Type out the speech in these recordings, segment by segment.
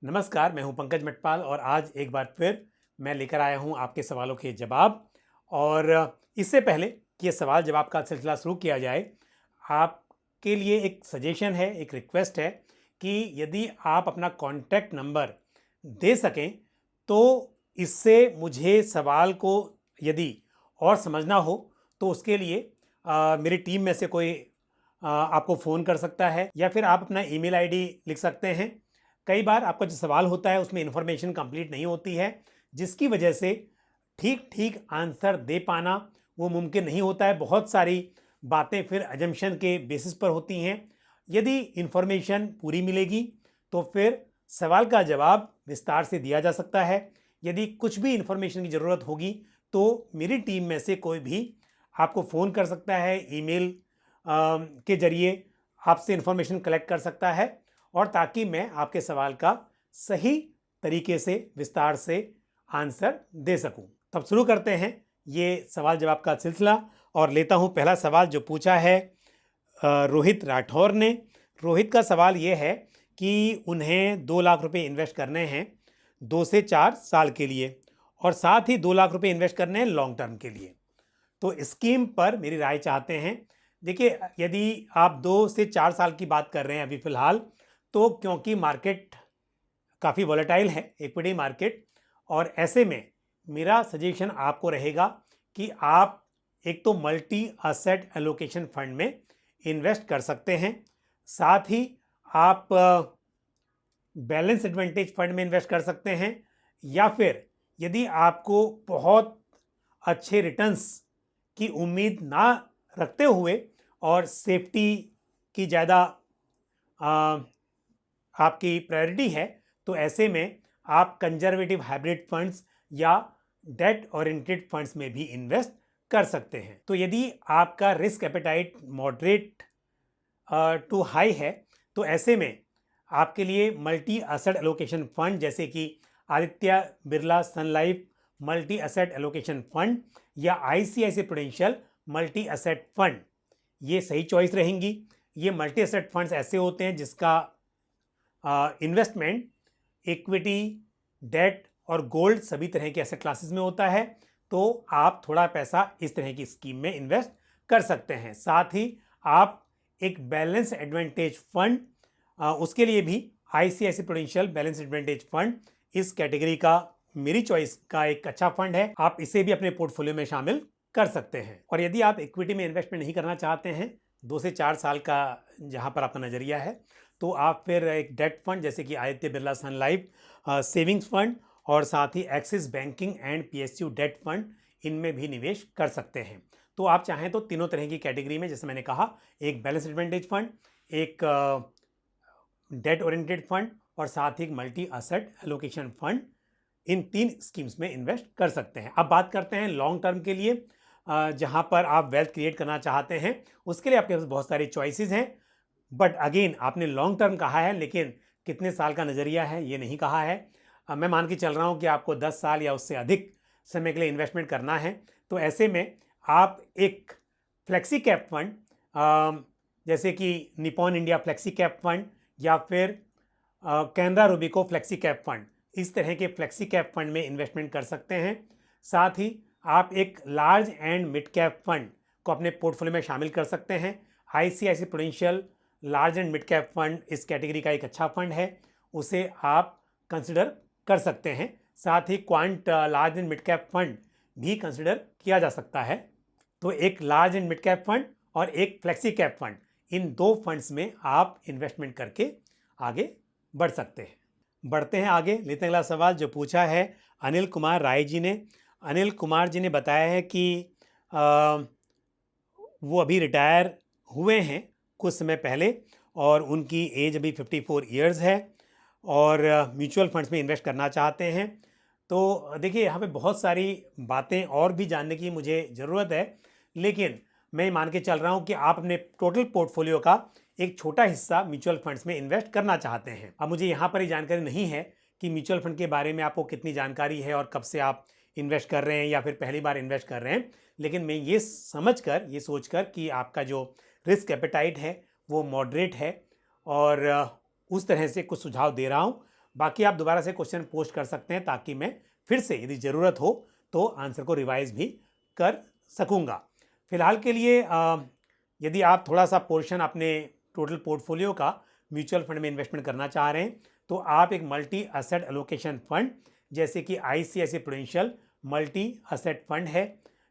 नमस्कार, मैं हूं पंकज मटपाल और आज एक बार फिर मैं लेकर आया हूं आपके सवालों के जवाब। और इससे पहले कि ये सवाल जवाब का सिलसिला शुरू किया जाए, आपके लिए एक सजेशन है, एक रिक्वेस्ट है कि यदि आप अपना कॉन्टैक्ट नंबर दे सकें तो इससे मुझे सवाल को यदि और समझना हो तो उसके लिए मेरी टीम में से कोई आपको फ़ोन कर सकता है या फिर आप अपना ईमेल आईडी लिख सकते हैं। कई बार आपका जो सवाल होता है उसमें इन्फॉर्मेशन कंप्लीट नहीं होती है, जिसकी वजह से ठीक ठीक आंसर दे पाना वो मुमकिन नहीं होता है। बहुत सारी बातें फिर अजम्पशन के बेसिस पर होती हैं। यदि इन्फॉर्मेशन पूरी मिलेगी तो फिर सवाल का जवाब विस्तार से दिया जा सकता है। यदि कुछ भी इन्फॉर्मेशन की ज़रूरत होगी तो मेरी टीम में से कोई भी आपको फ़ोन कर सकता है, ईमेल के ज़रिए आपसे इन्फॉर्मेशन कलेक्ट कर सकता है, और ताकि मैं आपके सवाल का सही तरीके से विस्तार से आंसर दे सकूं। तब शुरू करते हैं ये सवाल जवाब का सिलसिला और लेता हूं पहला सवाल जो पूछा है रोहित राठौर ने। रोहित का सवाल ये है कि उन्हें 2 लाख रुपए इन्वेस्ट करने हैं 2 से 4 साल के लिए, और साथ ही 2 लाख रुपए इन्वेस्ट करने हैं लॉन्ग टर्म के लिए। तो स्कीम पर मेरी राय चाहते हैं। देखिए, यदि आप 2 से 4 साल की बात कर रहे हैं अभी फ़िलहाल, तो क्योंकि मार्केट काफ़ी वॉलेटाइल है, इक्विटी मार्केट, और ऐसे में मेरा सजेशन आपको रहेगा कि आप एक तो मल्टी असेट एलोकेशन फंड में इन्वेस्ट कर सकते हैं, साथ ही आप बैलेंस एडवांटेज फंड में इन्वेस्ट कर सकते हैं, या फिर यदि आपको बहुत अच्छे रिटर्न्स की उम्मीद ना रखते हुए और सेफ्टी की ज़्यादा आपकी प्रायोरिटी है, तो ऐसे में आप कंजर्वेटिव हाइब्रिड फंड्स या डेट ओरिएंटेड फंड्स में भी इन्वेस्ट कर सकते हैं। तो यदि आपका risk appetite moderate to high है तो ऐसे में आपके लिए मल्टी एसेट एलोकेशन फंड जैसे कि Aditya Birla Sun Life multi asset allocation fund या ICICI Prudential multi asset fund, ये सही चॉइस रहेंगी। ये मल्टी एसेट फंड्स ऐसे होते हैं जिसका इन्वेस्टमेंट इक्विटी, डेट और गोल्ड सभी तरह के एसेट क्लासेस में होता है, तो आप थोड़ा पैसा इस तरह की स्कीम में इन्वेस्ट कर सकते हैं। साथ ही आप एक बैलेंस एडवांटेज फंड, उसके लिए भी ICICI prudential balance advantage fund इस कैटेगरी का मेरी चॉइस का एक अच्छा फंड है, आप इसे भी अपने पोर्टफोलियो में शामिल कर सकते हैं। और यदि आप इक्विटी में इन्वेस्टमेंट नहीं करना चाहते हैं 2 से 4 साल का जहां पर आपका नज़रिया है, तो आप फिर एक डेट फंड जैसे कि Aditya Birla Sun Life savings fund और साथ ही Axis banking and PSU debt fund, इनमें भी निवेश कर सकते हैं। तो आप चाहें तो तीनों तरह की कैटेगरी में, जैसे मैंने कहा, एक बैलेंस एडवांटेज फंड, एक डेट ओरिएंटेड फंड और साथ ही एक मल्टी एसेट एलोकेशन फंड, इन 3 स्कीम्स में इन्वेस्ट कर सकते हैं। अब बात करते हैं लॉन्ग टर्म के लिए, जहां पर आप वेल्थ क्रिएट करना चाहते हैं, उसके लिए आपके पास बहुत सारी चॉइसेस हैं। बट अगेन, आपने लॉन्ग टर्म कहा है, लेकिन कितने साल का नज़रिया है ये नहीं कहा है। मैं मान के चल रहा हूँ कि आपको 10 साल या उससे अधिक समय के लिए इन्वेस्टमेंट करना है, तो ऐसे में आप एक फ्लेक्सी कैप फंड जैसे कि Nippon India flexi cap fund या फिर कैनरा रूबिको फ्लेक्सी कैप फंड, इस तरह के फ्लेक्सी कैप फंड में इन्वेस्टमेंट कर सकते हैं। साथ ही आप एक large and mid cap fund को अपने पोर्टफोलियो में शामिल कर सकते हैं। ICICI prudential large and mid cap fund इस कैटेगरी का एक अच्छा फंड है, उसे आप कंसिडर कर सकते हैं। साथ ही Quant large and mid cap fund भी कंसिडर किया जा सकता है। तो एक large and mid cap fund और एक फ्लेक्सी कैप फंड, इन 2 फंड्स में आप इन्वेस्टमेंट करके आगे बढ़ सकते हैं। बढ़ते हैं आगे, लेते हैं अगला सवाल जो पूछा है अनिल कुमार राय जी ने। अनिल कुमार जी ने बताया है कि वो अभी रिटायर हुए हैं कुछ समय पहले और उनकी एज अभी 54 ईयर्स है और म्यूचुअल फंड्स में इन्वेस्ट करना चाहते हैं। तो देखिए, यहाँ पे बहुत सारी बातें और भी जानने की मुझे ज़रूरत है, लेकिन मैं मान के चल रहा हूँ कि आप अपने टोटल पोर्टफोलियो का एक छोटा हिस्सा म्यूचुअल फंड्स में इन्वेस्ट करना चाहते हैं। अब मुझे यहाँ पर ये जानकारी नहीं है कि म्यूचुअल फंड के बारे में आपको कितनी जानकारी है और कब से आप इन्वेस्ट कर रहे हैं या फिर पहली बार इन्वेस्ट कर रहे हैं, लेकिन मैं ये समझकर, ये सोचकर कि आपका जो रिस्क एपेटाइट है वो मॉडरेट है और उस तरह से कुछ सुझाव दे रहा हूँ। बाकी आप दोबारा से क्वेश्चन पोस्ट कर सकते हैं ताकि मैं फिर से यदि ज़रूरत हो तो आंसर को रिवाइज भी कर सकूँगा। फिलहाल के लिए यदि आप थोड़ा सा पोर्शन अपने टोटल पोर्टफोलियो का म्यूचुअल फंड में इन्वेस्टमेंट करना चाह रहे हैं तो आप एक मल्टी असेट एलोकेशन फंड जैसे कि ICICI Prudential multi asset fund है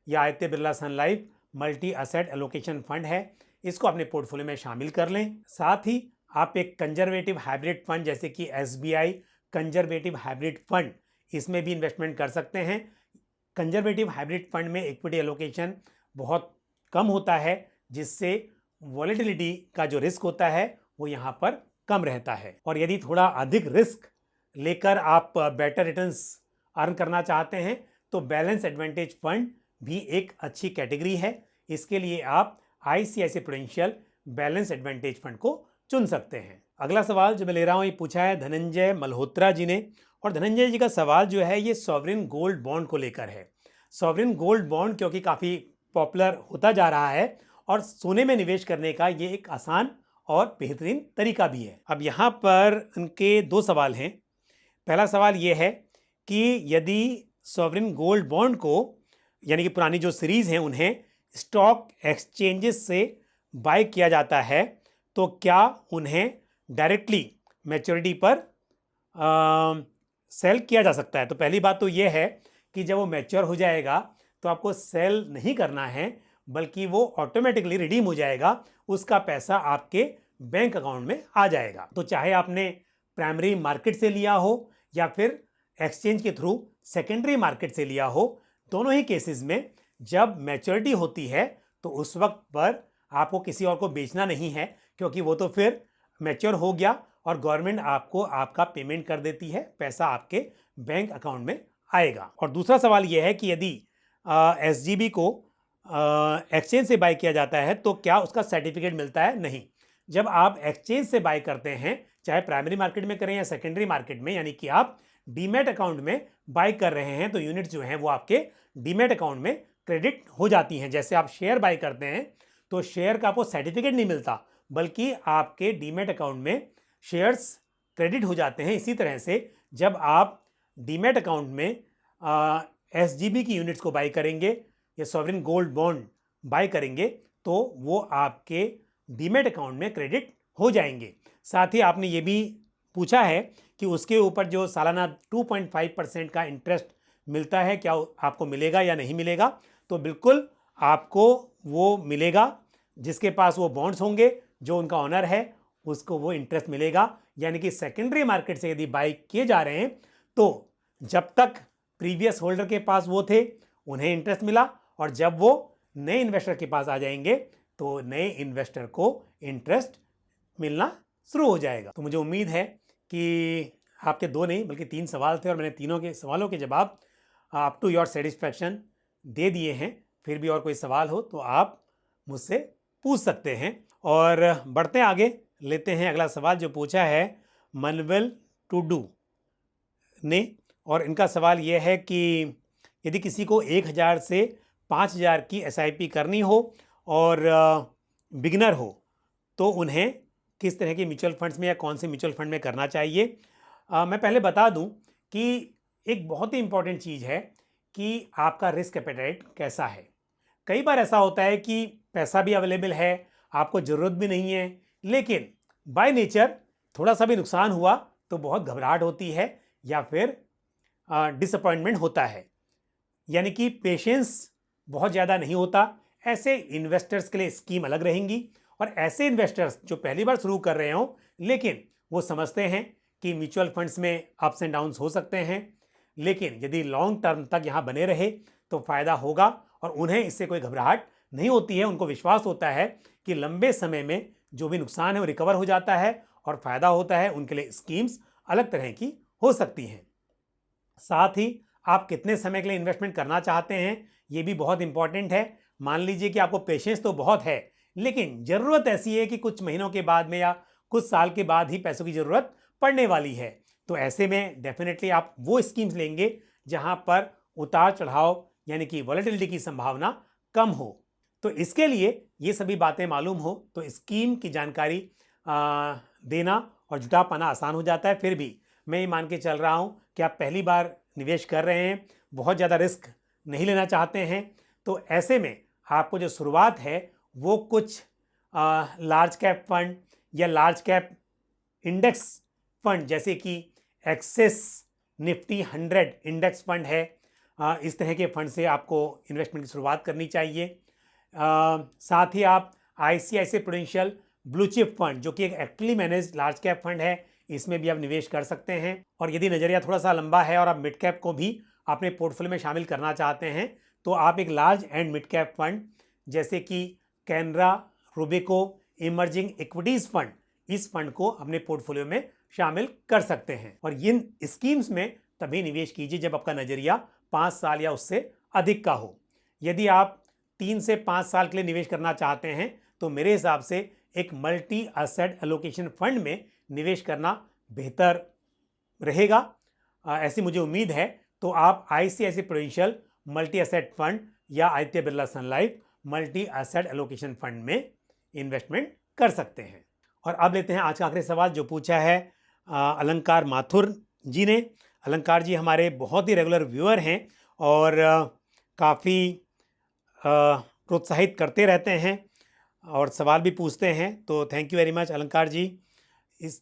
या Aditya Birla Sun Life multi asset allocation fund है, इसको अपने पोर्टफोलियो में शामिल कर लें। साथ ही आप एक कंजर्वेटिव हाइब्रिड फंड जैसे कि एसबीआई कंजर्वेटिव हाइब्रिड फंड, इसमें भी इन्वेस्टमेंट कर सकते हैं। कंजर्वेटिव हाइब्रिड फंड में इक्विटी एलोकेशन बहुत कम होता है जिससे वॉलेटिलिटी का जो रिस्क होता है वो यहाँ पर कम रहता है। और यदि थोड़ा अधिक रिस्क लेकर आप बेटर रिटर्न्स अर्न करना चाहते हैं तो बैलेंस एडवांटेज फंड भी एक अच्छी कैटेगरी है। इसके लिए आप ICICI prudential balance advantage fund को चुन सकते हैं। अगला सवाल जो मैं ले रहा हूँ ये पूछा है धनंजय मल्होत्रा जी ने, और धनंजय जी का सवाल जो है ये सॉवरिन गोल्ड बॉन्ड को लेकर है। सॉवरिन गोल्ड बॉन्ड क्योंकि काफ़ी पॉपुलर होता जा रहा है और सोने में निवेश करने का ये एक आसान और बेहतरीन तरीका भी है। अब यहाँ पर उनके दो सवाल हैं। पहला सवाल ये है कि यदि सॉवरिन गोल्ड बॉन्ड को यानी कि पुरानी जो सीरीज़ हैं उन्हें स्टॉक एक्सचेंजेस से बाय किया जाता है तो क्या उन्हें डायरेक्टली मैच्योरिटी पर सेल किया जा सकता है? तो पहली बात तो ये है कि जब वो मैच्योर हो जाएगा तो आपको सेल नहीं करना है बल्कि वो ऑटोमेटिकली रिडीम हो जाएगा, उसका पैसा आपके बैंक अकाउंट में आ जाएगा। तो चाहे आपने प्राइमरी मार्केट से लिया हो या फिर एक्सचेंज के थ्रू सेकेंडरी मार्केट से लिया हो, दोनों ही केसेस में जब मैच्योरिटी होती है तो उस वक्त पर आपको किसी और को बेचना नहीं है क्योंकि वो तो फिर मैच्योर हो गया और गवर्नमेंट आपको आपका पेमेंट कर देती है, पैसा आपके बैंक अकाउंट में आएगा। और दूसरा सवाल यह है कि यदि एसजीबी को एक्सचेंज से बाय किया जाता है तो क्या उसका सर्टिफिकेट मिलता है? नहीं। जब आप एक्सचेंज से बाय करते हैं चाहे प्राइमरी मार्केट में करें या सेकेंडरी मार्केट में, यानी कि आप डीमैट अकाउंट में बाय कर रहे हैं तो यूनिट जो हैं वो आपके डीमैट अकाउंट में क्रेडिट हो जाती हैं। जैसे आप शेयर बाय करते हैं तो शेयर का आपको सर्टिफिकेट नहीं मिलता बल्कि आपके डीमैट अकाउंट में शेयर्स क्रेडिट हो जाते हैं। इसी तरह से जब आप डीमैट अकाउंट में एसजीबी की यूनिट्स को बाय करेंगे या सॉवरिन गोल्ड बॉन्ड बाय करेंगे तो वो आपके डीमैट अकाउंट में क्रेडिट हो जाएंगे। साथ ही आपने ये भी पूछा है कि उसके ऊपर जो सालाना 2.5% का इंटरेस्ट मिलता है क्या आपको मिलेगा या नहीं मिलेगा? तो बिल्कुल आपको वो मिलेगा। जिसके पास वो बॉन्ड्स होंगे, जो उनका ऑनर है, उसको वो इंटरेस्ट मिलेगा। यानी कि सेकेंडरी मार्केट से यदि बाय किए जा रहे हैं तो जब तक प्रीवियस होल्डर के पास वो थे उन्हें इंटरेस्ट मिला और जब वो नए इन्वेस्टर के पास आ जाएंगे तो नए इन्वेस्टर को इंटरेस्ट मिलना शुरू हो जाएगा। तो मुझे उम्मीद है कि आपके दो नहीं बल्कि 3 सवाल थे और मैंने तीनों के सवालों के जवाब अप टू योर सेटिस्फैक्शन दे दिए हैं। फिर भी और कोई सवाल हो तो आप मुझसे पूछ सकते हैं। और बढ़ते आगे, लेते हैं अगला सवाल जो पूछा है मनवेल टुडू ने। और इनका सवाल यह है कि यदि किसी को 1000 से 5000 की एसआईपी करनी हो और बिगिनर हो तो उन्हें किस तरह के म्यूचुअल फंड्स में या कौन से म्यूचुअल फंड में करना चाहिए? मैं पहले बता दूं कि एक बहुत ही इंपॉर्टेंट चीज़ है कि आपका रिस्क एपेटाइट कैसा है। कई बार ऐसा होता है कि पैसा भी अवेलेबल है, आपको ज़रूरत भी नहीं है, लेकिन बाय नेचर थोड़ा सा भी नुकसान हुआ तो बहुत घबराहट होती है या फिर डिसअपॉइंटमेंट होता है, यानी कि पेशेंस बहुत ज़्यादा नहीं होता। ऐसे इन्वेस्टर्स के लिए स्कीम अलग रहेंगी और ऐसे इन्वेस्टर्स जो पहली बार शुरू कर रहे हों लेकिन वो समझते हैं कि म्यूचुअल फंड्स में अप्स एंड डाउन्स हो सकते हैं, लेकिन यदि लॉन्ग टर्म तक यहाँ बने रहे तो फ़ायदा होगा और उन्हें इससे कोई घबराहट नहीं होती है। उनको विश्वास होता है कि लंबे समय में जो भी नुकसान है वो रिकवर हो जाता है और फ़ायदा होता है। उनके लिए स्कीम्स अलग तरह की हो सकती हैं। साथ ही आप कितने समय के लिए इन्वेस्टमेंट करना चाहते हैं ये भी बहुत इंपॉर्टेंट है। मान लीजिए कि आपको पेशेंस तो बहुत है लेकिन ज़रूरत ऐसी है कि कुछ महीनों के बाद में या कुछ साल के बाद ही पैसों की ज़रूरत पड़ने वाली है, तो ऐसे में डेफिनेटली आप वो स्कीम्स लेंगे जहां पर उतार चढ़ाव यानी कि वॉलेटिलिटी की संभावना कम हो। तो इसके लिए ये सभी बातें मालूम हो तो स्कीम की जानकारी देना और जुटा पाना आसान हो जाता है। फिर भी मैं ये मान के चल रहा हूँ कि आप पहली बार निवेश कर रहे हैं, बहुत ज़्यादा रिस्क नहीं लेना चाहते हैं, तो ऐसे में आपको जो शुरुआत है वो कुछ लार्ज कैप फंड या लार्ज कैप इंडेक्स फंड जैसे कि एक्सेस निफ्टी 100 इंडेक्स फंड है, इस तरह के फंड से आपको इन्वेस्टमेंट की शुरुआत करनी चाहिए। साथ ही आप ICICI prudential blue chip fund जो कि एक actively manage large cap fund है, इसमें भी आप निवेश कर सकते हैं। और यदि नज़रिया थोड़ा सा लंबा है और आप मिड कैप को भी अपने पोर्टफोलियो में शामिल करना चाहते हैं तो आप एक large and mid cap fund जैसे कि कैनरा रूबिको इमर्जिंग इक्विटीज़ फंड, इस फंड को अपने पोर्टफोलियो में शामिल कर सकते हैं। और इन स्कीम्स में तभी निवेश कीजिए जब आपका नज़रिया 5 साल या उससे अधिक का हो। यदि आप 3 से 5 साल के लिए निवेश करना चाहते हैं तो मेरे हिसाब से एक मल्टी एसेट एलोकेशन फंड में निवेश करना बेहतर रहेगा, ऐसी मुझे उम्मीद है। तो आप ICICI Prudential multi asset fund या Aditya Birla Sun Life multi asset allocation fund में इन्वेस्टमेंट कर सकते हैं। और अब लेते हैं आज का आखिरी सवाल जो पूछा है अलंकार माथुर जी ने। अलंकार जी हमारे बहुत ही रेगुलर व्यूअर हैं और काफ़ी प्रोत्साहित करते रहते हैं और सवाल भी पूछते हैं, तो थैंक यू वेरी मच अलंकार जी इस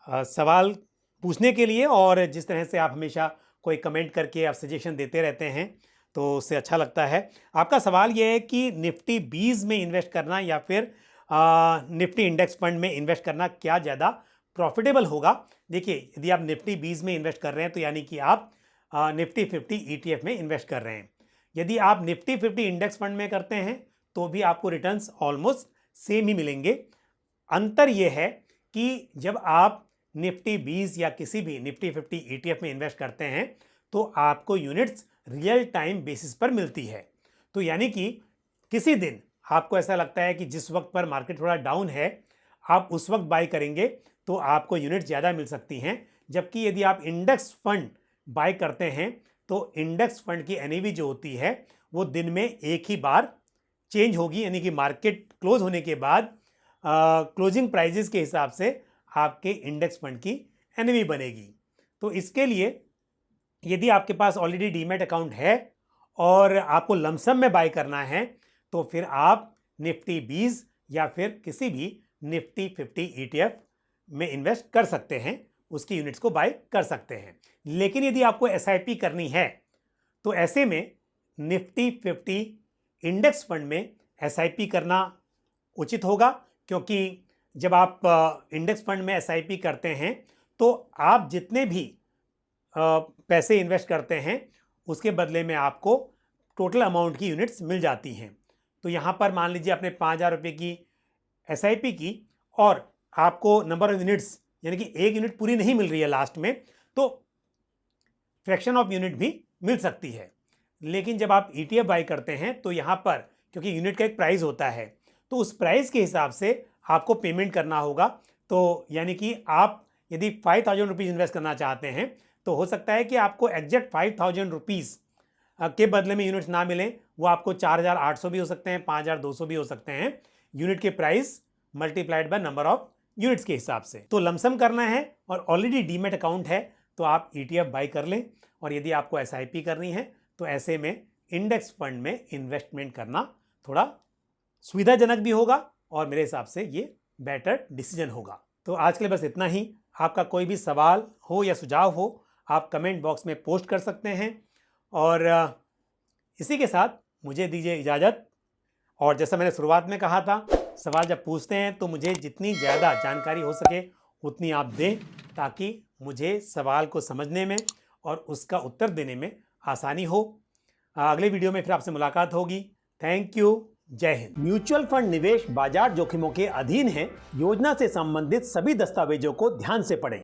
सवाल पूछने के लिए। और जिस तरह से आप हमेशा कोई कमेंट करके आप सजेशन देते रहते हैं तो उससे अच्छा लगता है। आपका सवाल ये है कि निफ्टी 20 में इन्वेस्ट करना या फिर निफ्टी इंडेक्स फंड में इन्वेस्ट करना क्या ज़्यादा प्रॉफिटेबल होगा। देखिए, यदि आप निफ्टी 20 में इन्वेस्ट कर रहे हैं तो यानी कि आप निफ्टी 50 ETF में इन्वेस्ट कर रहे हैं। यदि आप निफ्टी 50 इंडेक्स फंड में करते हैं तो भी आपको रिटर्न्स ऑलमोस्ट सेम ही मिलेंगे। अंतर यह है कि जब आप निफ्टी 20 या किसी भी निफ्टी 50 ETF में इन्वेस्ट करते हैं तो आपको यूनिट्स रियल टाइम बेसिस पर मिलती है। तो यानी कि किसी दिन आपको ऐसा लगता है कि जिस वक्त पर मार्केट थोड़ा डाउन है आप उस वक्त बाय करेंगे तो आपको यूनिट ज़्यादा मिल सकती हैं। जबकि यदि आप इंडेक्स फंड बाय करते हैं तो इंडेक्स फंड की NAV जो होती है वो दिन में एक ही बार चेंज होगी, यानी कि मार्केट क्लोज होने के बाद क्लोजिंग प्राइजेस के हिसाब से आपके इंडेक्स फंड की NAV बनेगी। तो इसके लिए यदि आपके पास ऑलरेडी डीमैट अकाउंट है और आपको लमसम में बाय करना है तो फिर आप निफ्टी 20 या फिर किसी भी निफ्टी 50 ETF में इन्वेस्ट कर सकते हैं, उसकी यूनिट्स को बाय कर सकते हैं। लेकिन यदि आपको SIP करनी है तो ऐसे में निफ्टी 50 इंडेक्स फंड में SIP करना उचित होगा, क्योंकि जब आप इंडेक्स फंड में SIP करते हैं तो आप जितने भी पैसे इन्वेस्ट करते हैं उसके बदले में आपको टोटल अमाउंट की यूनिट्स मिल जाती हैं। तो यहाँ पर मान लीजिए आपने 5,000 रुपये की SIP की और आपको नंबर ऑफ यूनिट्स यानी कि एक यूनिट पूरी नहीं मिल रही है लास्ट में, तो फ्रैक्शन ऑफ यूनिट भी मिल सकती है। लेकिन जब आप ETF बाई करते हैं तो यहाँ पर क्योंकि यूनिट का एक प्राइस होता है तो उस प्राइस के हिसाब से आपको पेमेंट करना होगा। तो यानी कि आप यदि 5,000 रुपीज़ इन्वेस्ट करना चाहते हैं तो हो सकता है कि आपको एग्जैक्ट 5,000 रुपीज़ के बदले में यूनिट्स ना मिलें, वो आपको 4,800 भी हो सकते हैं, 5,200 भी हो सकते हैं, यूनिट के price multiplied by number of units के हिसाब से। तो लमसम करना है और ऑलरेडी डीमैट अकाउंट है तो आप ETF बाई कर लें। और यदि आपको SIP करनी है तो ऐसे में इंडेक्स फंड में इन्वेस्टमेंट करना थोड़ा सुविधाजनक भी होगा और मेरे हिसाब से ये बेटर डिसीजन होगा। तो आज के लिए बस इतना ही। आपका कोई भी सवाल हो या सुझाव हो आप कमेंट बॉक्स में पोस्ट कर सकते हैं। और इसी के साथ मुझे दीजिए इजाज़त। और जैसा मैंने शुरुआत में कहा था, सवाल जब पूछते हैं तो मुझे जितनी ज़्यादा जानकारी हो सके उतनी आप दें, ताकि मुझे सवाल को समझने में और उसका उत्तर देने में आसानी हो। अगले वीडियो में फिर आपसे मुलाकात होगी। Thank you. जय हिंद। म्यूचुअल फंड निवेश बाजार जोखिमों के अधीन है। योजना से संबंधित सभी दस्तावेजों को ध्यान से पढ़ें।